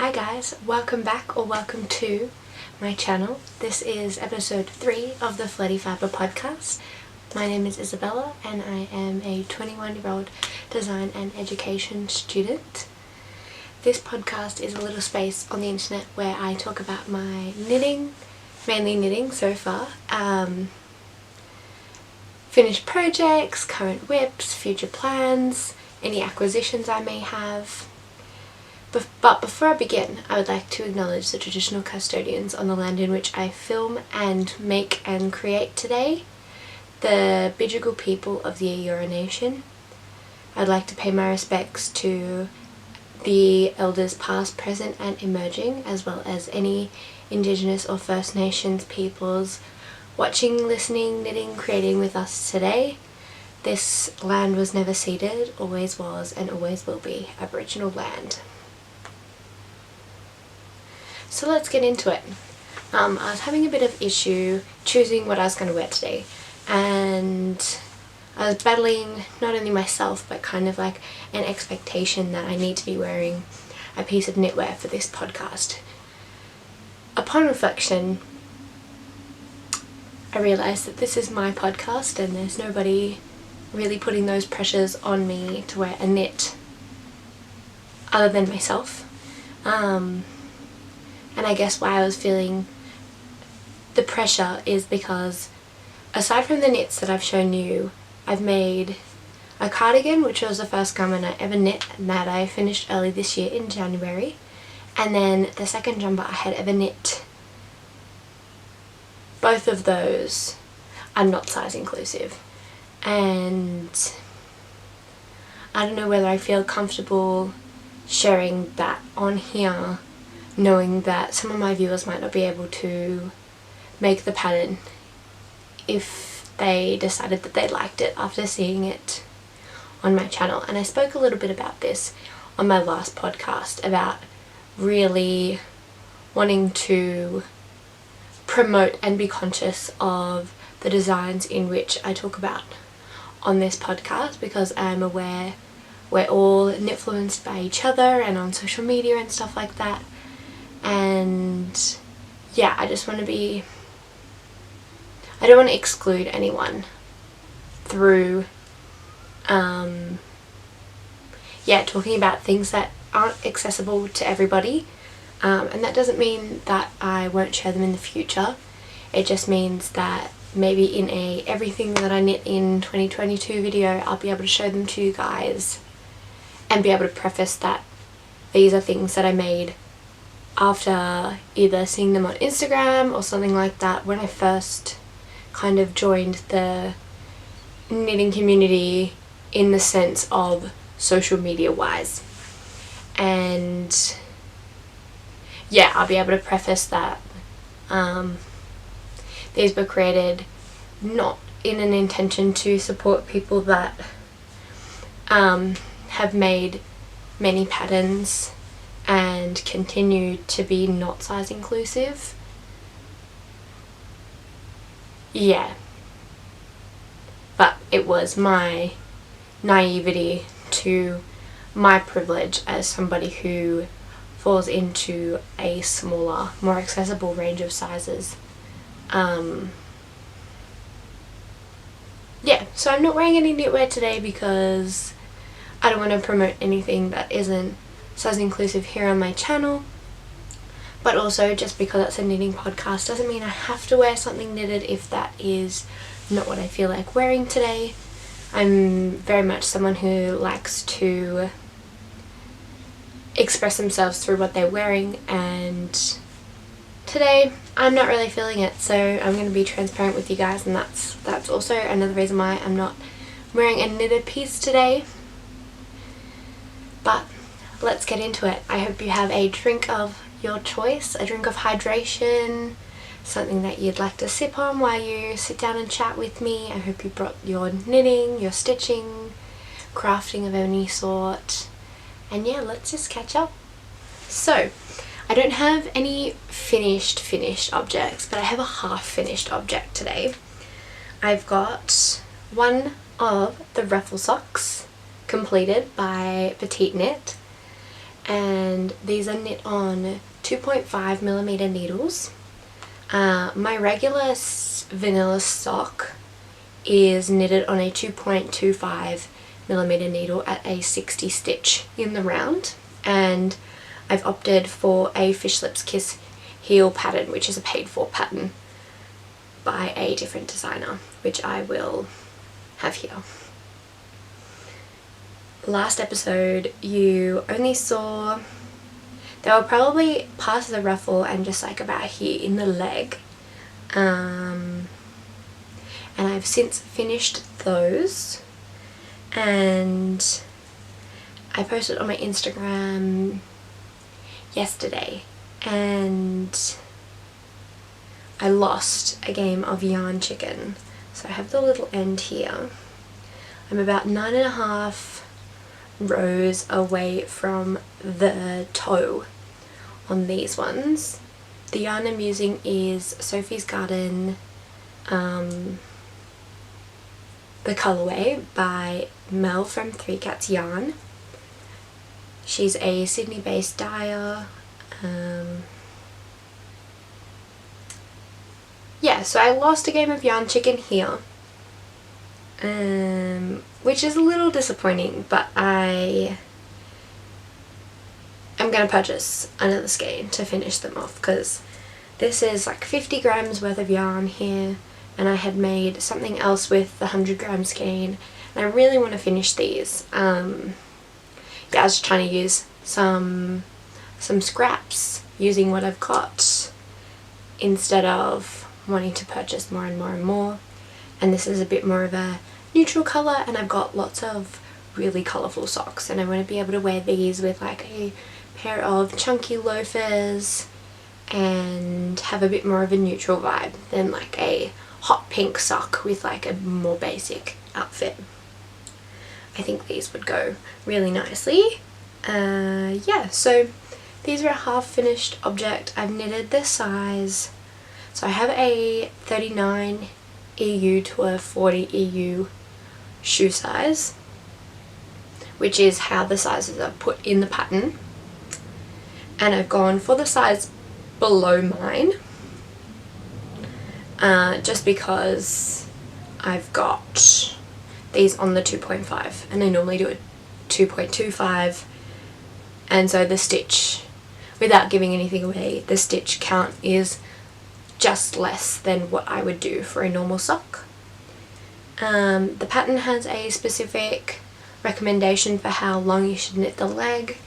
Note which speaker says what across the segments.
Speaker 1: Hi guys, welcome back or welcome to my channel. This is episode 3 of the Flirty Fibre podcast. My name is Isabella and I am a 21-year-old design and education student. This podcast is a little space on the internet where I talk about my knitting, mainly knitting so far, finished projects, current whips, future plans, any acquisitions I may have. But before I begin, I would like to acknowledge the traditional custodians on the land in which I film and make and create today, the Bidjigal people of the Eora Nation. I'd like to pay my respects to the elders past, present and emerging, as well as any Indigenous or First Nations peoples watching, listening, knitting, creating with us today. This land was never ceded, always was and always will be Aboriginal land. So let's get into it. I was having a bit of issue choosing what I was going to wear today, and I was battling not only myself but kind of like an expectation that I need to be wearing a piece of knitwear for this podcast. Upon reflection, I realised that this is my podcast and there's nobody really putting those pressures on me to wear a knit other than myself. And I guess why I was feeling the pressure is because aside from the knits that I've shown you, I've made a cardigan, which was the first garment I ever knit and that I finished early this year in January, and then the second jumper I had ever knit. Both of those are not size inclusive, and I don't know whether I feel comfortable sharing that on here, knowing that some of my viewers might not be able to make the pattern if they decided that they liked it after seeing it on my channel. And I spoke a little bit about this on my last podcast, about really wanting to promote and be conscious of the designs in which I talk about on this podcast, because I'm aware we're all influenced by each other and on social media and stuff like that. And yeah, I just want to be, I don't want to exclude anyone through talking about things that aren't accessible to everybody, and that doesn't mean that I won't share them in the future. It just means that maybe in a everything that I knit in 2022 video I'll be able to show them to you guys and be able to preface that these are things that I made after either seeing them on Instagram or something like that when I first kind of joined the knitting community in the sense of social media wise. And yeah, I'll be able to preface that these were created not in an intention to support people that have made many patterns and continue to be not size inclusive. Yeah, but it was my naivety to my privilege as somebody who falls into a smaller, more accessible range of sizes. Yeah, so I'm not wearing any knitwear today because I don't want to promote anything that isn't size inclusive here on my channel, but also just because it's a knitting podcast doesn't mean I have to wear something knitted if that is not what I feel like wearing today. I'm very much someone who likes to express themselves through what they're wearing, and today I'm not really feeling it, so I'm going to be transparent with you guys, and that's also another reason why I'm not wearing a knitted piece today. But let's get into it. I hope you have a drink of your choice, a drink of hydration, something that you'd like to sip on while you sit down and chat with me. I hope you brought your knitting, your stitching, crafting of any sort. And yeah, let's just catch up. So, I don't have any finished objects, but I have a half finished object today. I've got one of the Ruffle Socks completed by Petite Knit. and these are knit on 2.5mm needles. My regular vanilla sock is knitted on a 2.25mm needle at a 60 stitch in the round, and I've opted for a Fish Lips Kiss heel pattern, which is a paid for pattern by a different designer, which I will have here. Last episode you only saw, they were probably past the ruffle and just like about here in the leg, and I've since finished those, and I posted on my Instagram yesterday, and I lost a game of yarn chicken. So I have the little end here. I'm about 9.5 rows away from the toe on these ones. The yarn I'm using is Sophie's Garden, the colourway by Mel from Three Cats Yarn. She's a Sydney based dyer. Yeah, so I lost a game of yarn chicken here, which is a little disappointing, but I am going to purchase another skein to finish them off, because this is like 50 grams worth of yarn here, and I had made something else with the 100 gram skein, and I really want to finish these. Yeah, I was trying to use some scraps using what I've got instead of wanting to purchase more and more and more. And this is a bit more of a neutral colour, and I've got lots of really colourful socks, and I want to be able to wear these with like a pair of chunky loafers and have a bit more of a neutral vibe than like a hot pink sock with like a more basic outfit. I think these would go really nicely. Yeah, so these are a half finished object. I've knitted this size. So I have a 39 EU to a 40 EU shoe size, which is how the sizes are put in the pattern. And I've gone for the size below mine, just because I've got these on the 2.5 and I normally do a 2.25, and so the stitch, without giving anything away, the stitch count is just less than what I would do for a normal sock. The pattern has a specific recommendation for how long you should knit the leg.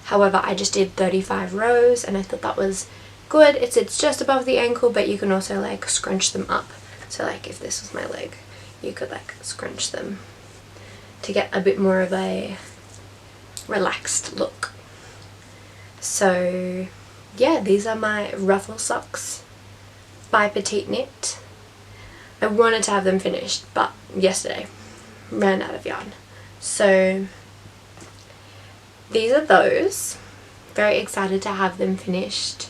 Speaker 1: However, I just did 35 rows and I thought that was good. It's just above the ankle, but you can also like scrunch them up. So like if this was my leg, you could like scrunch them to get a bit more of a relaxed look. So yeah, these are my Ruffle Socks by Petite Knit. I wanted to have them finished, but yesterday ran out of yarn. So these are those. Very excited to have them finished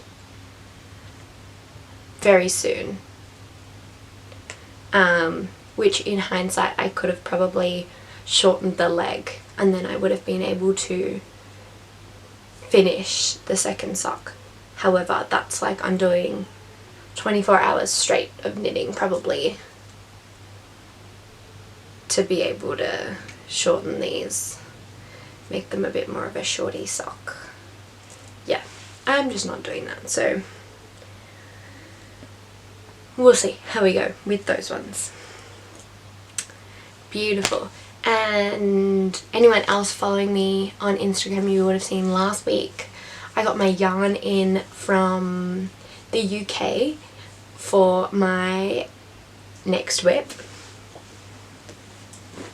Speaker 1: very soon. Which in hindsight I could have probably shortened the leg, and then I would have been able to finish the second sock. However, that's like I'm doing 24 hours straight of knitting probably to be able to shorten these, make them a bit more of a shorty sock. Yeah, I'm just not doing that, so we'll see how we go with those ones. Beautiful. And anyone else following me on Instagram, you would have seen last week I got my yarn in from the UK for my next whip,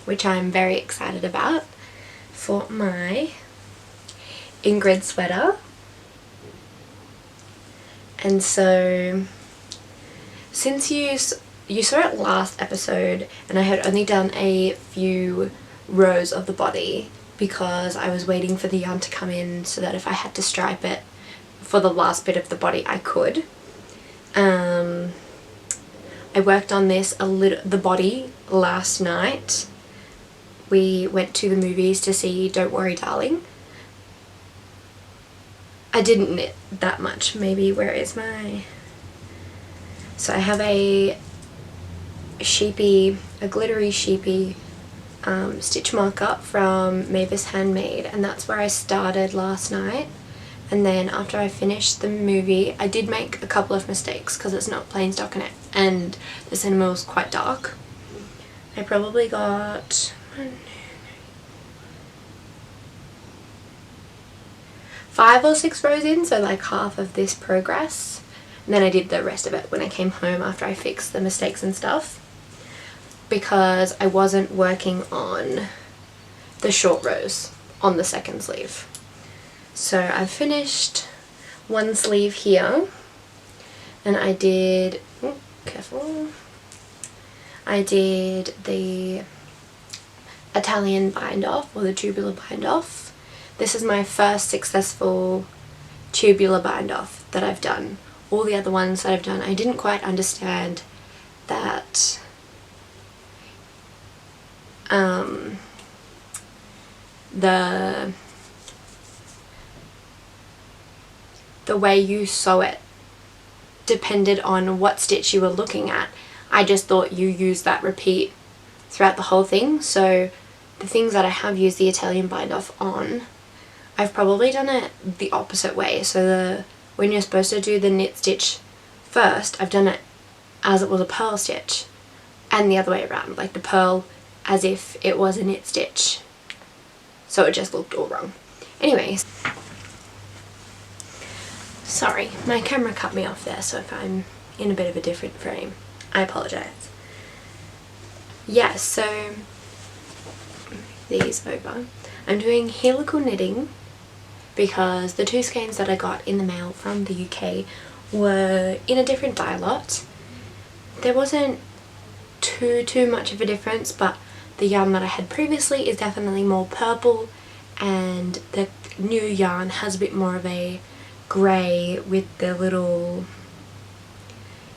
Speaker 1: which I'm very excited about, for my Ingrid Sweater. And so since you saw it last episode, and I had only done a few rows of the body because I was waiting for the yarn to come in so that if I had to stripe it for the last bit of the body I could. I worked on this the body last night. We went to the movies to see Don't Worry Darling, I didn't knit that much. Maybe, where is my... So I have a Sheepie, a glittery Sheepie stitch marker from Mavis Handmade, and that's where I started last night. And then after I finished the movie, I did make a couple of mistakes because it's not plain stock in it, and the cinema was quite dark. I probably got 5 or 6 rows in, so like half of this progress, and then I did the rest of it when I came home after I fixed the mistakes and stuff, because I wasn't working on the short rows on the second sleeve. So I finished one sleeve here, and I did, oh, careful, I did the Italian bind off, or the tubular bind off. This is my first successful tubular bind off that I've done. All the other ones that I've done, I didn't quite understand that the way you sew it depended on what stitch you were looking at. I just thought you used that repeat throughout the whole thing. So the things that I have used the Italian bind off on, I've probably done it the opposite way. So when you're supposed to do the knit stitch first, I've done it as it was a purl stitch, and the other way around, like the purl as if it was a knit stitch. So it just looked all wrong. Anyways, sorry, my camera cut me off there, so if I'm in a bit of a different frame, I apologise. Yeah, so these over. I'm doing helical knitting because the 2 skeins that I got in the mail from the UK were in a different dye lot. There wasn't too much of a difference, but the yarn that I had previously is definitely more purple, and the new yarn has a bit more of a grey with the little,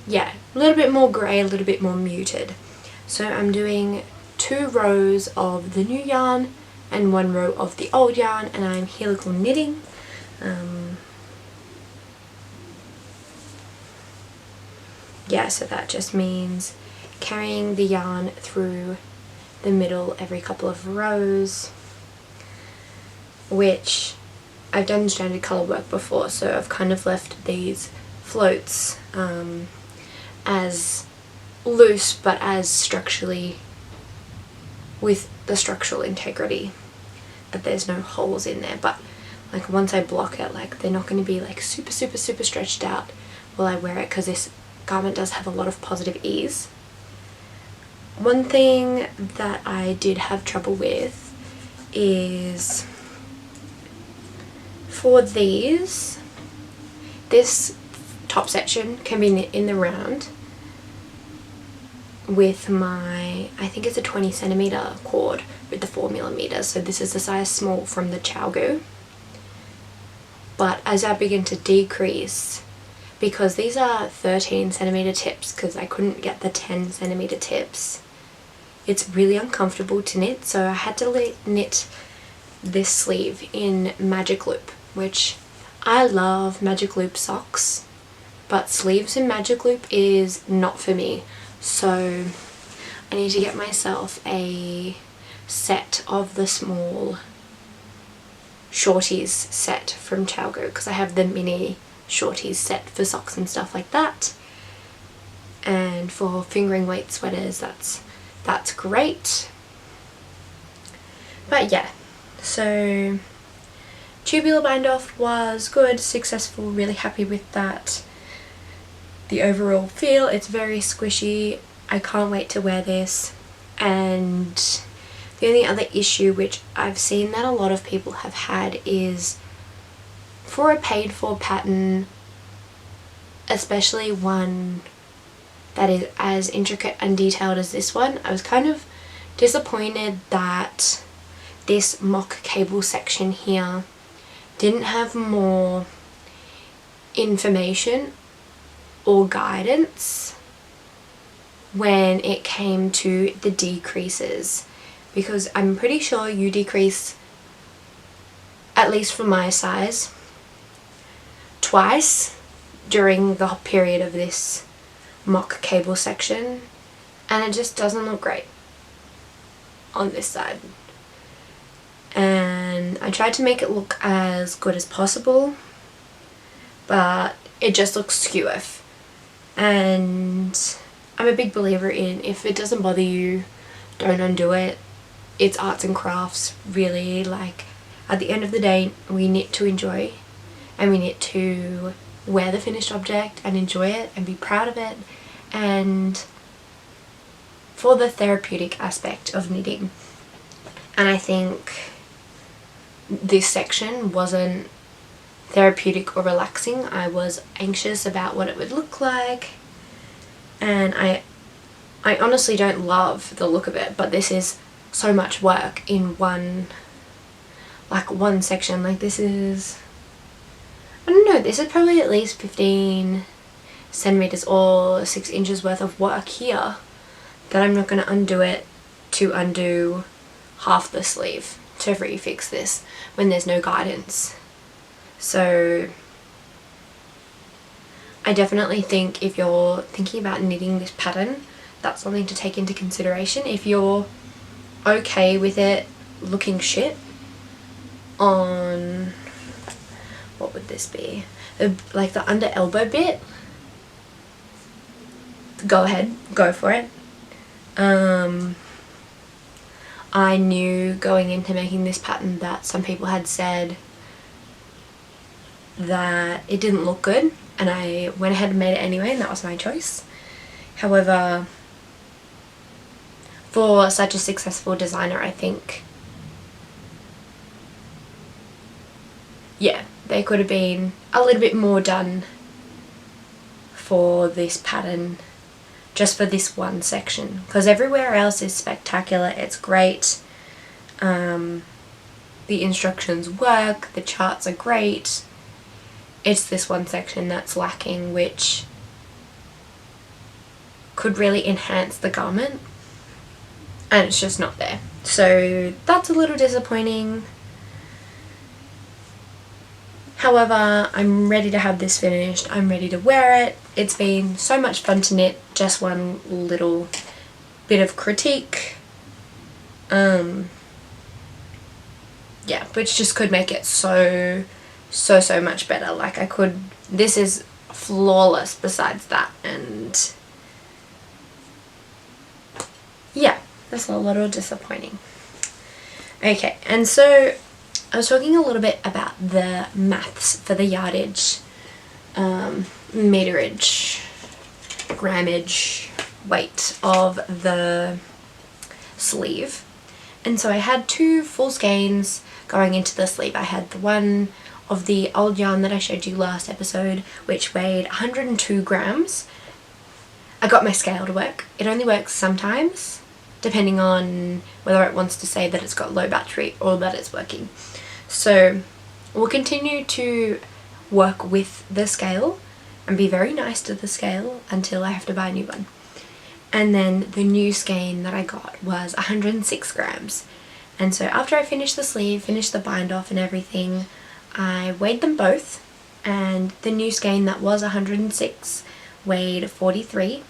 Speaker 1: yeah, a little bit more grey, a little bit more muted. So I'm doing 2 rows of the new yarn and 1 row of the old yarn, and I'm helical knitting. Yeah, so that just means carrying the yarn through the middle every couple of rows, which I've done stranded colour work before, so I've kind of left these floats as loose but as structurally, with the structural integrity that there's no holes in there. But like once I block it, like they're not going to be like super stretched out while I wear it, because this garment does have a lot of positive ease. One thing that I did have trouble with is for these, this top section can be knit in the round with my, I think it's a 20 centimeter cord with the 4mm, so this is the size small from the Chalgo. But as I begin to decrease, because these are 13 centimeter tips, because I couldn't get the 10 centimeter tips, it's really uncomfortable to knit, so I had to knit this sleeve in magic loop, which I love magic loop socks, but sleeves in magic loop is not for me. So I need to get myself a set of the small shorties set from Chalgo, because I have the mini shorties set for socks and stuff like that, and for fingering weight sweaters that's great. But yeah, so tubular bind off was good, successful, really happy with that. The overall feel, it's very squishy, I can't wait to wear this. And the only other issue which I've seen that a lot of people have had is for a paid for pattern, especially one that is as intricate and detailed as this one, I was kind of disappointed that this mock cable section here didn't have more information or guidance when it came to the decreases, because I'm pretty sure you decrease, at least for my size, twice during the period of this mock cable section, and it just doesn't look great on this side. And I tried to make it look as good as possible, but it just looks skew. And I'm a big believer in, if it doesn't bother you, don't undo it. It's arts and crafts, really. Like, at the end of the day, we need to enjoy, and we need to wear the finished object and enjoy it and be proud of it, and for the therapeutic aspect of knitting. And I think this section wasn't therapeutic or relaxing. I was anxious about what it would look like, and I honestly don't love the look of it, but this is so much work in one section. Like, this is, I don't know, this is probably at least 15 centimeters or 6 inches worth of work here, that I'm not going to undo it to undo half the sleeve to refix this when there's no guidance. So I definitely think if you're thinking about knitting this pattern, that's something to take into consideration. If you're okay with it looking shit on, what would this be, like the under elbow bit, go ahead, go for it. I knew going into making this pattern that some people had said that it didn't look good, and I went ahead and made it anyway, and that was my choice. However, for such a successful designer, I think, yeah, there could have been a little bit more done for this pattern, just for this one section, because everywhere else is spectacular. It's great. The instructions work, the charts are great. It's this one section that's lacking, which could really enhance the garment, and it's just not there. So that's a little disappointing. However, I'm ready to have this finished. I'm ready to wear it. It's been so much fun to knit. Just one little bit of critique. Yeah, which just could make it so much better. Like, this is flawless besides that, and yeah, that's a little disappointing. Okay, and so I was talking a little bit about the maths for the yardage, meterage, grammage, weight of the sleeve. And so I had 2 full skeins going into the sleeve. I had the one of the old yarn that I showed you last episode, which weighed 102 grams. I got my scale to work. It only works sometimes, depending on whether it wants to say that it's got low battery or that it's working. So we'll continue to work with the scale and be very nice to the scale until I have to buy a new one. And then the new skein that I got was 106 grams. And so after I finished the sleeve, finished the bind off and everything, I weighed them both, and the new skein that was 106 weighed 43,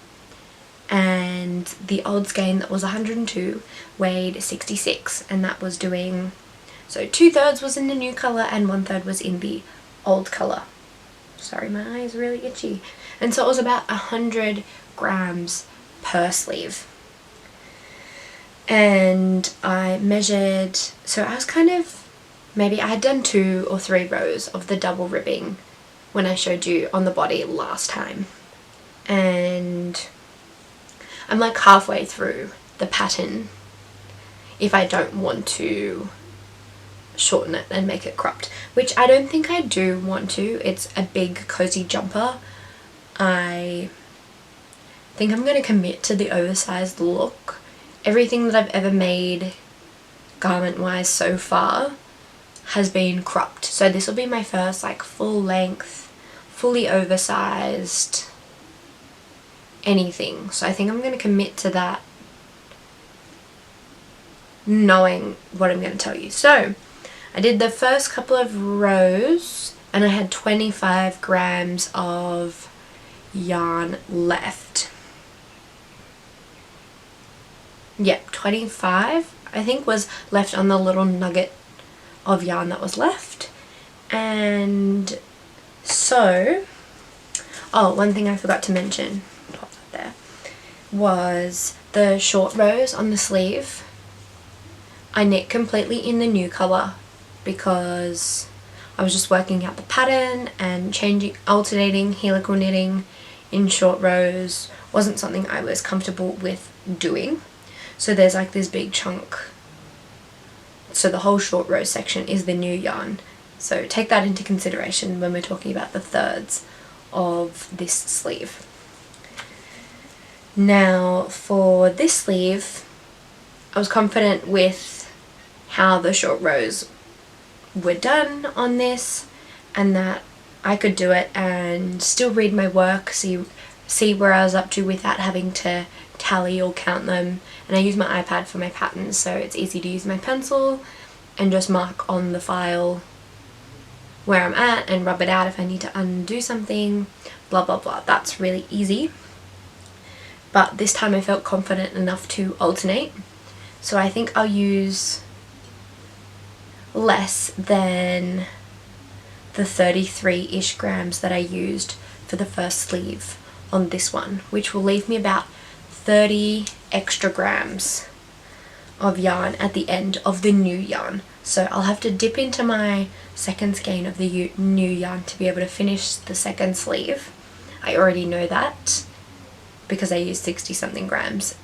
Speaker 1: and the old skein that was 102 weighed 66, and that was doing, so 2/3 was in the new colour and 1/3 was in the old colour. Sorry, my eye is really itchy. And so it was about 100 grams per sleeve. And I measured, so I was kind of, maybe I had done 2 or 3 rows of the double ribbing when I showed you on the body last time. And I'm like halfway through the pattern if I don't want to shorten it and make it cropped, which I don't think I do want to. It's a big cozy jumper. I think I'm going to commit to the oversized look. Everything that I've ever made garment wise so far has been cropped, so this will be my first like full length, fully oversized anything. So I think I'm going to commit to that, knowing what I'm going to tell you. So I did the first couple of rows and I had 25 grams of yarn left. Yep, 25 I think was left on the little nugget of yarn that was left. And so, oh, one thing I forgot to mention, pop that there, was the short rows on the sleeve. I knit completely in the new colour because I was just working out the pattern, and alternating helical knitting in short rows wasn't something I was comfortable with doing. So there's like this big chunk, so the whole short row section is the new yarn. So take that into consideration when we're talking about the thirds of this sleeve. Now for this sleeve, I was confident with how the short rows were done on this, and that I could do it and still read my work, see where I was up to without having to tally or count them. And I use my iPad for my patterns, so it's easy to use my pencil and just mark on the file where I'm at and rub it out if I need to undo something, blah blah blah. That's really easy. But this time I felt confident enough to alternate, so I think I'll use less than the 33-ish grams that I used for the first sleeve on this one, which will leave me about 30 extra grams of yarn at the end of the new yarn. So I'll have to dip into my second skein of the new yarn to be able to finish the second sleeve. I already know that because I used 60 something grams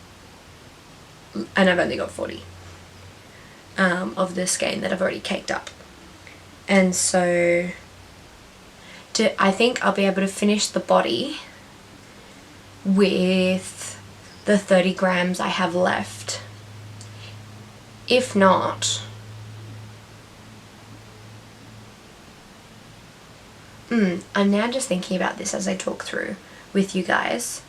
Speaker 1: and I've only got 40 of the skein that I've already caked up. And so I think I'll be able to finish the body with the 30 grams I have left. If not, I'm now just thinking about this as I talk through with you guys.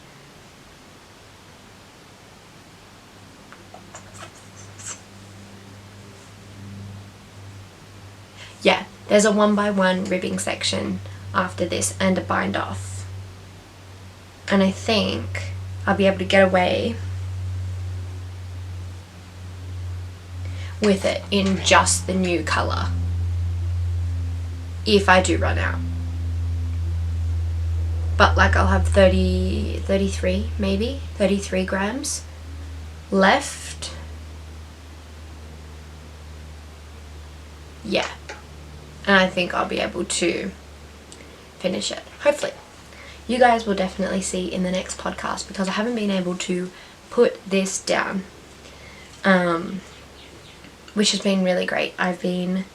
Speaker 1: Yeah, there's a 1x1 ribbing section after this and a bind off. And I think I'll be able to get away with it in just the new colour if I do run out. But like I'll have 33 maybe, 33 grams left. Yeah, and I think I'll be able to finish it, hopefully. You guys will definitely see in the next podcast because I haven't been able to put this down, which has been really great. I've been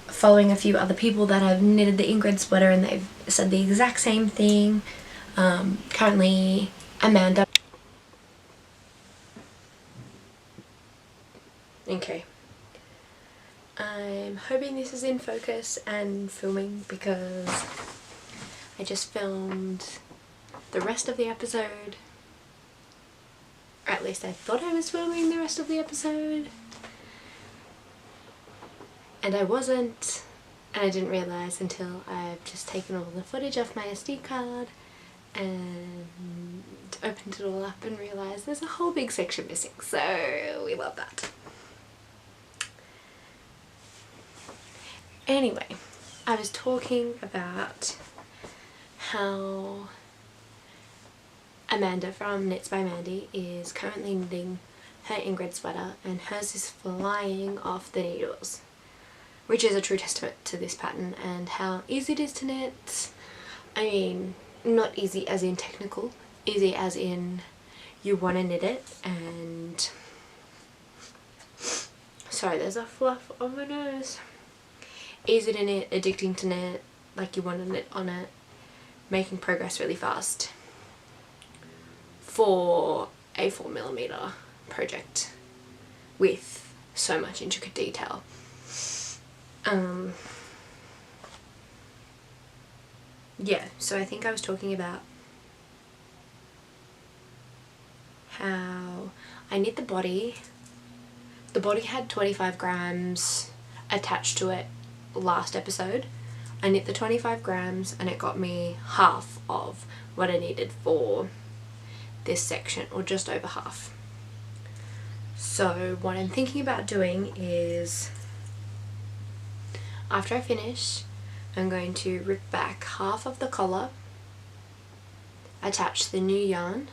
Speaker 1: following a few other people that have knitted the Ingrid Sweater and they've said the exact same thing. Currently Amanda. Okay. I'm hoping this is in focus and filming because I just filmed the rest of the episode, or at least I thought I was filming the rest of the episode, and I wasn't, and I didn't realise until I've just taken all the footage off my SD card and opened it all up and realised there's a whole big section missing, so we love that. Anyway, I was talking about how Amanda from Knits by Mandy is currently knitting her Ingrid sweater and hers is flying off the needles, which is a true testament to this pattern and how easy it is to knit. I mean, not easy as in technical, easy as in you want to knit it and... Sorry, there's a fluff on my nose. Easy to knit, addicting to knit, like you want to knit on it, making progress really fast for a 4mm project with so much intricate detail. Yeah, so I think I was talking about how I knit the body. The body had 25 grams attached to it last episode. I knit the 25 grams and it got me half of what I needed for this section, or just over half. So what I'm thinking about doing is, after I finish, I'm going to rip back half of the collar, attach the new yarn,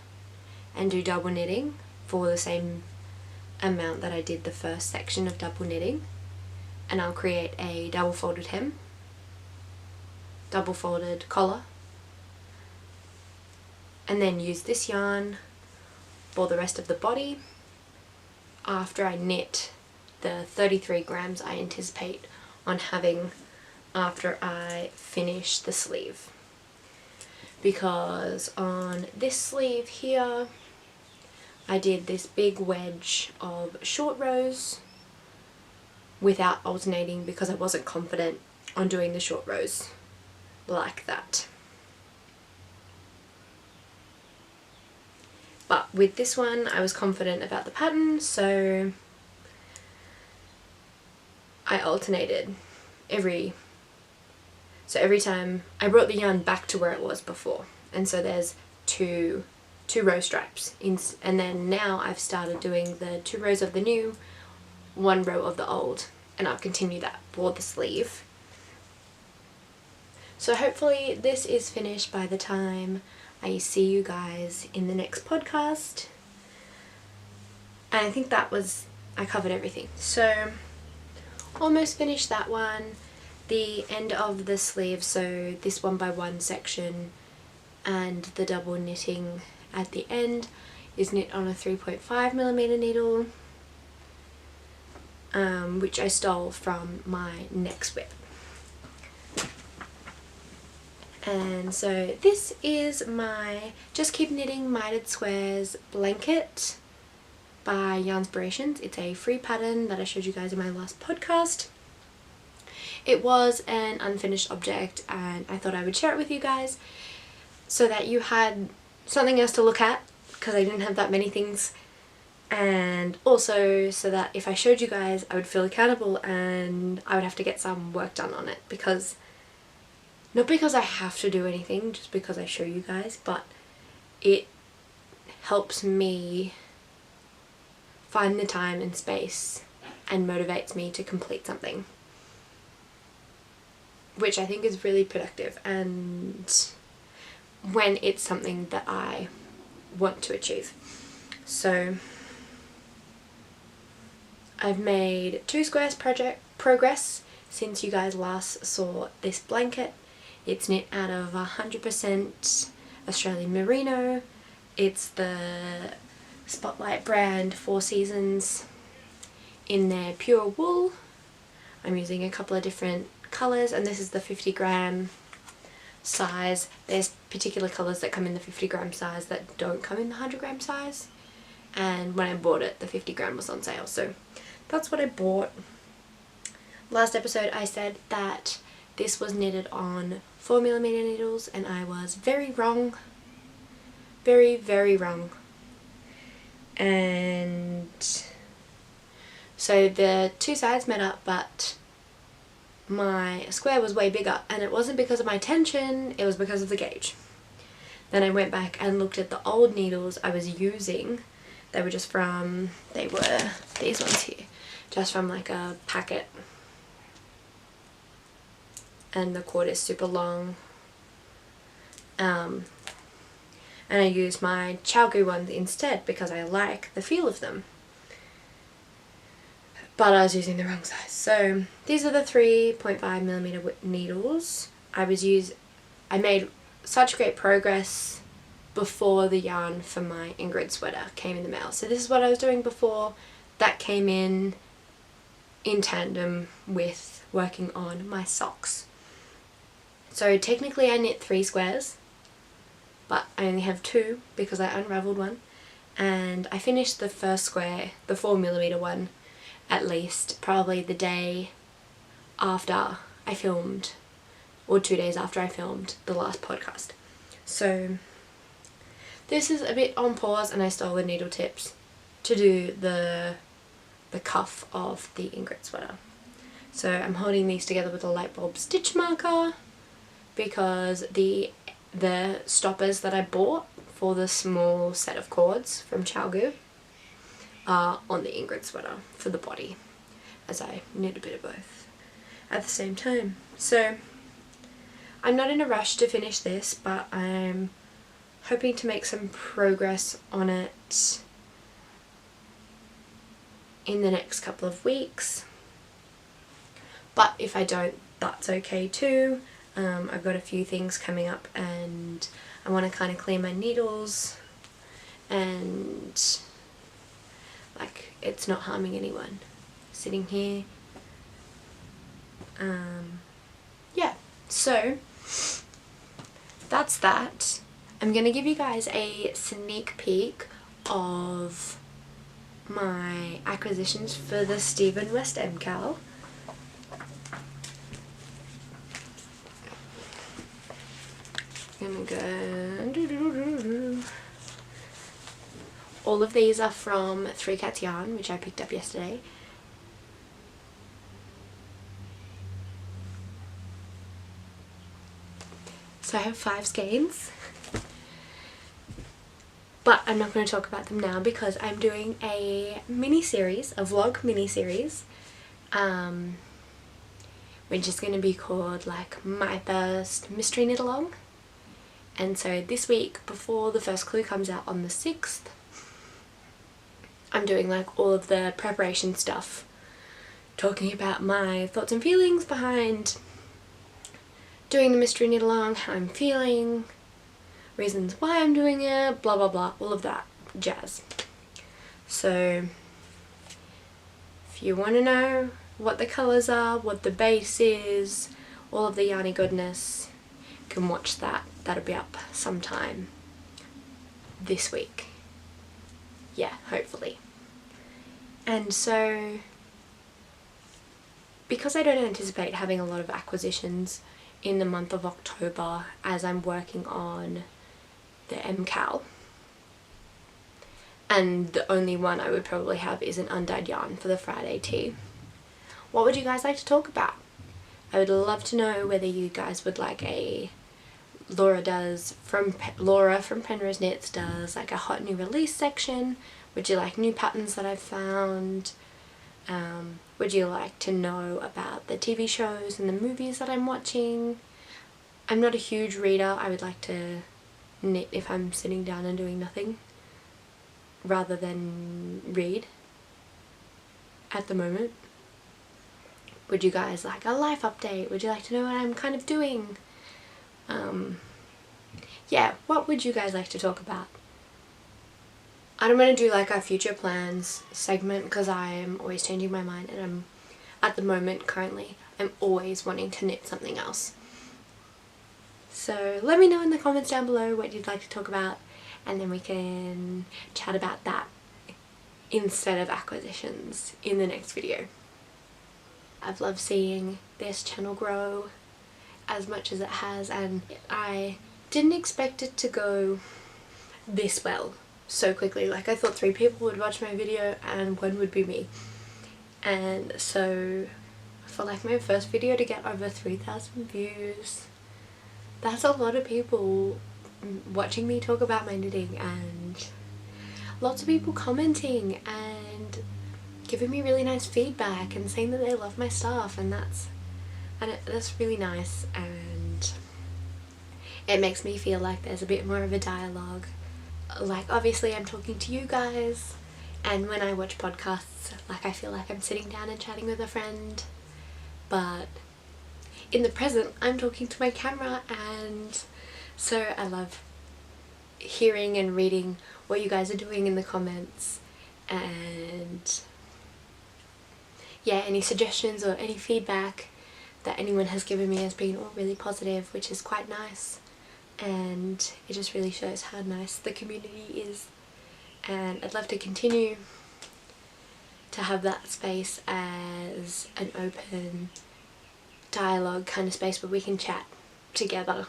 Speaker 1: and do double knitting for the same amount that I did the first section of double knitting, and I'll create a double folded hem, double folded collar, and then use this yarn for the rest of the body after I knit the 33 grams I anticipate on having after I finish the sleeve. Because on this sleeve here I did this big wedge of short rows without alternating because I wasn't confident on doing the short rows like that. But with this one I was confident about the pattern, so I alternated every time I brought the yarn back to where it was before, and so there's two row stripes and then now I've started doing the 2 rows of the new, 1 row of the old, and I'll continue that for the sleeve. So hopefully this is finished by the time I see you guys in the next podcast. And I think I covered everything. So almost finished that one. The end of the sleeve, so this 1x1 section and the double knitting at the end, is knit on a 3.5mm needle, which I stole from my next whip. And so this is my Just Keep Knitting Mitered Squares blanket by Yarnspirations. It's a free pattern that I showed you guys in my last podcast. It was an unfinished object and I thought I would share it with you guys so that you had something else to look at, because I didn't have that many things, and also so that if I showed you guys I would feel accountable and I would have to get some work done on it, because not because I have to do anything, just because I show you guys, but it helps me find the time and space and motivates me to complete something, which I think is really productive, and when it's something that I want to achieve. So I've made 2 squares progress since you guys last saw this blanket. It's knit out of 100% Australian merino. It's the Spotlight brand 4 Seasons in their pure wool. I'm using a couple of different colours, and this is the 50g size. There's particular colours that come in the 50g size that don't come in the 100g size, and when I bought it the 50g was on sale, so that's what I bought. Last episode I said that this was knitted on 4mm needles, and I was very wrong. Very, very wrong. And so the 2 sides met up, but my square was way bigger, and it wasn't because of my tension, it was because of the gauge. Then I went back and looked at the old needles I was using. They were these ones here, just from like a packet, and the cord is super long. And I used my Chalgu ones instead because I like the feel of them, but I was using the wrong size. So these are the 3.5mm needles. I made such great progress before the yarn for my Ingrid Sweater came in the mail. So this is what I was doing before. That came in tandem with working on my socks. So technically I knit 3 squares, but I only have 2 because I unraveled one, and I finished the first square, the 4mm one, at least probably the day after I filmed, or 2 days after I filmed the last podcast. So this is a bit on pause, and I stole the needle tips to do the cuff of the Ingrid Sweater. So I'm holding these together with a light bulb stitch marker because the stoppers that I bought for the small set of cords from Chalgu are on the Ingrid Sweater for the body, as I knit a bit of both at the same time. So I'm not in a rush to finish this, but I'm hoping to make some progress on it in the next couple of weeks. But if I don't, that's okay too. I've got a few things coming up and I want to kind of clear my needles and like it's not harming anyone sitting here. Yeah, so that's that. I'm going to give you guys a sneak peek of my acquisitions for the Stephen West MKAL. I'm gonna go. All of these are from Three Cats Yarn, which I picked up yesterday. So I have 5 skeins, but I'm not going to talk about them now because I'm doing a mini-series, a vlog mini-series, which is going to be called like my first mystery knit along. And so this week, before the first clue comes out on the 6th, I'm doing like all of the preparation stuff, talking about my thoughts and feelings behind doing the mystery knit along, how I'm feeling, reasons why I'm doing it, blah blah blah, all of that jazz. So if you want to know what the colours are, what the base is, all of the yarny goodness, you can watch that. That'll be up sometime this week. Yeah, hopefully. And so, because I don't anticipate having a lot of acquisitions in the month of October as I'm working on the MKAL, and the only one I would probably have is an undyed yarn for the Friday tea, what would you guys like to talk about? I would love to know whether you guys would like a Laura from Penrose Knits does like a hot new release section. Would you like new patterns that I've found? Would you like to know about the TV shows and the movies that I'm watching? I'm not a huge reader. I would like to knit if I'm sitting down and doing nothing rather than read at the moment. Would you guys like a life update? Would you like to know what I'm kind of doing? Yeah, what would you guys like to talk about? I don't want to do like a future plans segment because I am always changing my mind, and I'm at the moment currently I'm always wanting to knit something else. So let me know in the comments down below what you'd like to talk about, and then we can chat about that instead of acquisitions in the next video. I've loved seeing this channel grow as much as it has, and I didn't expect it to go this well so quickly. Like, I thought 3 people would watch my video and 1 would be me, and so for like my first video to get over 3,000 views, that's a lot of people watching me talk about my knitting, and lots of people commenting and giving me really nice feedback and saying that they love my stuff, and that's really nice, and it makes me feel like there's a bit more of a dialogue. Like, obviously I'm talking to you guys, and when I watch podcasts, like, I feel like I'm sitting down and chatting with a friend, but in the present I'm talking to my camera, and so I love hearing and reading what you guys are doing in the comments, and yeah, any suggestions or any feedback that anyone has given me has been all really positive, which is quite nice, and it just really shows how nice the community is, and I'd love to continue to have that space as an open dialogue kind of space where we can chat together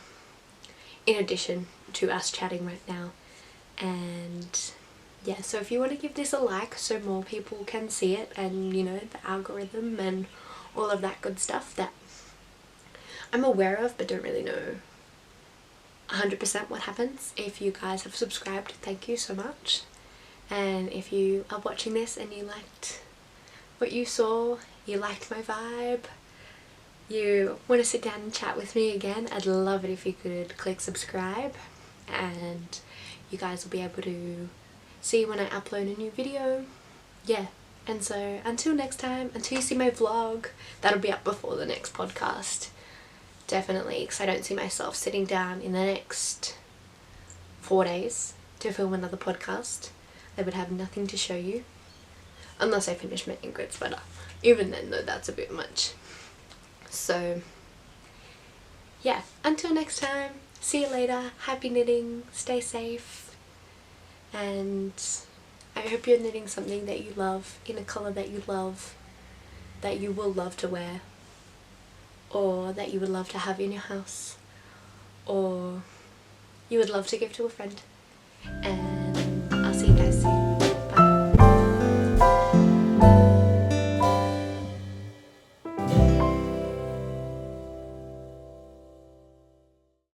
Speaker 1: in addition to us chatting right now. And yeah, so if you want to give this a like so more people can see it, and you know, the algorithm and all of that good stuff that I'm aware of but don't really know 100% what happens. If you guys have subscribed, thank you so much. And if you are watching this and you liked what you saw, you liked my vibe, you want to sit down and chat with me again, I'd love it if you could click subscribe, and you guys will be able to see when I upload a new video. Yeah, and so until next time, until you see my vlog, that'll be up before the next podcast. Definitely, because I don't see myself sitting down in the next 4 days to film another podcast. I would have nothing to show you. Unless I finish my Ingrid Sweater. Even then though, that's a bit much. So, yeah, until next time, see you later, happy knitting, stay safe, and I hope you're knitting something that you love, in a colour that you love, that you will love to wear, or that you would love to have in your house, or you would love to give to a friend. And